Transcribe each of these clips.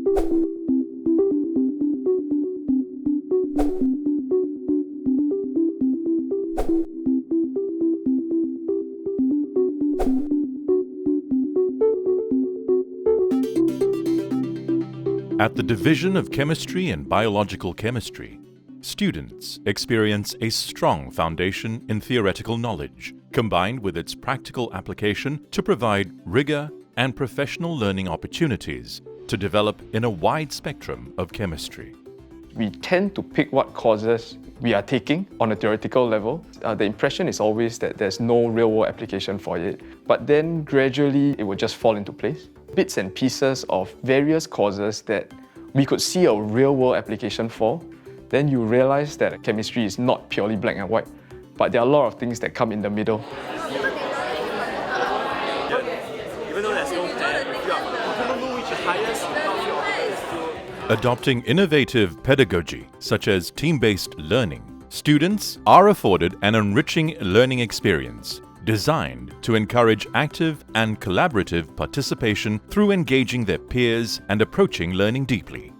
At the Division of Chemistry and Biological Chemistry, students experience a strong foundation in theoretical knowledge, combined with its practical application to provide rigor and professional learning opportunities to develop in a wide spectrum of chemistry. We tend to pick what courses we are taking on a theoretical level. The impression is always that there's no real-world application for it, but then gradually it will just fall into place. Bits and pieces of various courses that we could see a real-world application for, then you realize that chemistry is not purely black and white, but there are a lot of things that come in the middle. Adopting innovative pedagogy, such as team-based learning, students are afforded an enriching learning experience designed to encourage active and collaborative participation through engaging their peers and approaching learning deeply.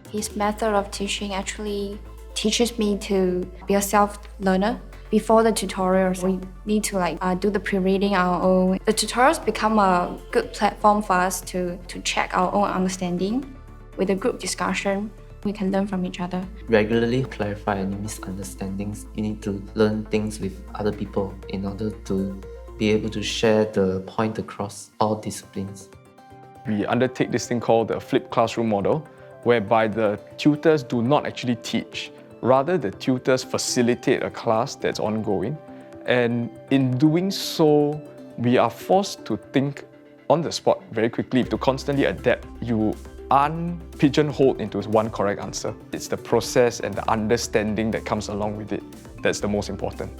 His method of teaching actually teaches me to be a self-learner. Before the tutorials, we need to do the pre-reading our own. The tutorials become a good platform for us to check our own understanding. With a group discussion, we can learn from each other. Regularly clarify any misunderstandings. You need to learn things with other people in order to be able to share the point across all disciplines. We undertake this thing called the flipped classroom model, whereby the tutors do not actually teach. Rather, the tutors facilitate a class that's ongoing. And in doing so, we are forced to think on the spot very quickly, to constantly adapt. You aren't pigeonholed into one correct answer. It's the process and the understanding that comes along with it that's the most important.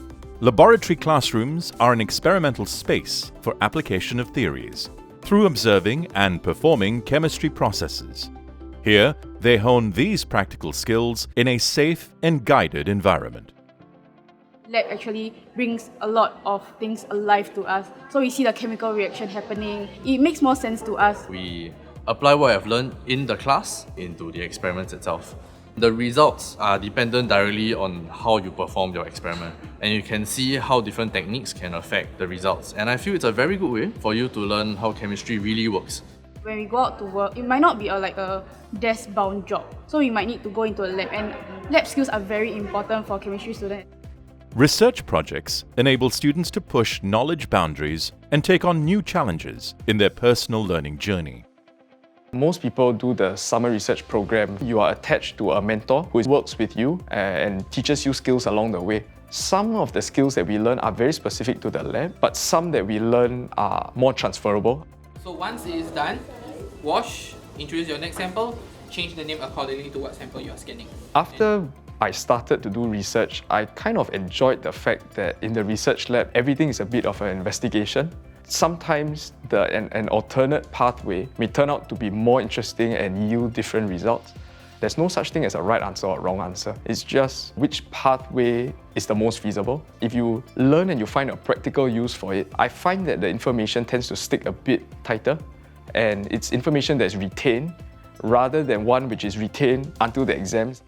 Laboratory classrooms are an experimental space for application of theories through observing and performing chemistry processes. Here, they hone these practical skills in a safe and guided environment. Lab actually brings a lot of things alive to us. So we see the chemical reaction happening. It makes more sense to us. We apply what I've learned in the class into the experiments itself. The results are dependent directly on how you perform your experiment, and you can see how different techniques can affect the results. And I feel it's a very good way for you to learn how chemistry really works. When we go out to work, it might not be a desk-bound job. So we might need to go into a lab, and lab skills are very important for chemistry students. Research projects enable students to push knowledge boundaries and take on new challenges in their personal learning journey. Most people do the summer research program. You are attached to a mentor who works with you and teaches you skills along the way. Some of the skills that we learn are very specific to the lab, but some that we learn are more transferable. So once it is done, wash, introduce your next sample, change the name accordingly to what sample you are scanning. After I started to do research, I kind of enjoyed the fact that in the research lab, everything is a bit of an investigation. Sometimes an alternate pathway may turn out to be more interesting and yield different results. There's no such thing as a right answer or wrong answer. It's just which pathway is the most feasible. If you learn and you find a practical use for it, I find that the information tends to stick a bit tighter, and it's information that's retained rather than one which is retained until the exams.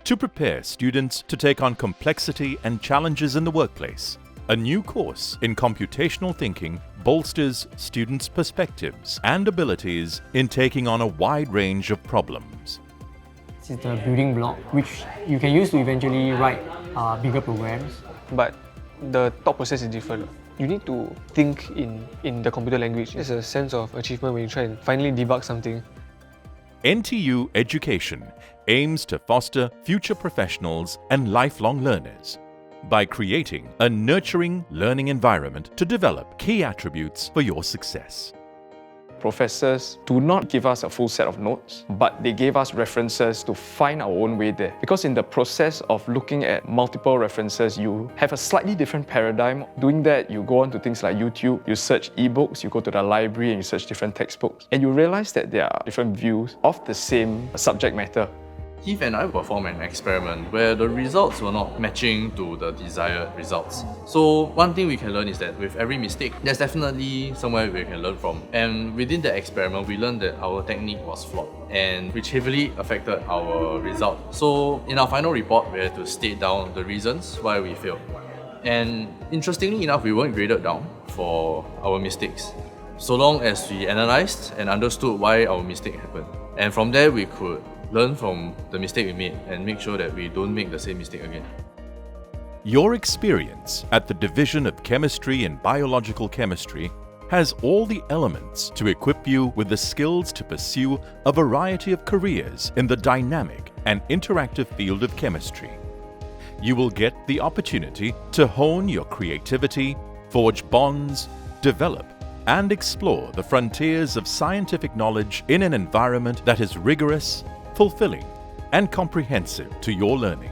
To prepare students to take on complexity and challenges in the workplace, a new course in computational thinking bolsters students' perspectives and abilities in taking on a wide range of problems. This is the building block, which you can use to eventually write bigger programs. But the thought process is different. You need to think in the computer language. There's a sense of achievement when you try and finally debug something. NTU Education aims to foster future professionals and lifelong learners by creating a nurturing learning environment to develop key attributes for your success. Professors do not give us a full set of notes, but they gave us references to find our own way there. Because in the process of looking at multiple references, you have a slightly different paradigm. Doing that, you go on to things like YouTube, you search ebooks, you go to the library and you search different textbooks. And you realize that there are different views of the same subject matter. Heath and I performed an experiment where the results were not matching to the desired results. So one thing we can learn is that with every mistake, there's definitely somewhere we can learn from. And within the experiment, we learned that our technique was flawed, and which heavily affected our result. So in our final report, we had to state down the reasons why we failed. And interestingly enough, we weren't graded down for our mistakes, so long as we analysed and understood why our mistake happened. And from there, we could learn from the mistake we made and make sure that we don't make the same mistake again. Your experience at the Division of Chemistry and Biological Chemistry has all the elements to equip you with the skills to pursue a variety of careers in the dynamic and interactive field of chemistry. You will get the opportunity to hone your creativity, forge bonds, develop, and explore the frontiers of scientific knowledge in an environment that is rigorous, fulfilling, and comprehensive to your learning.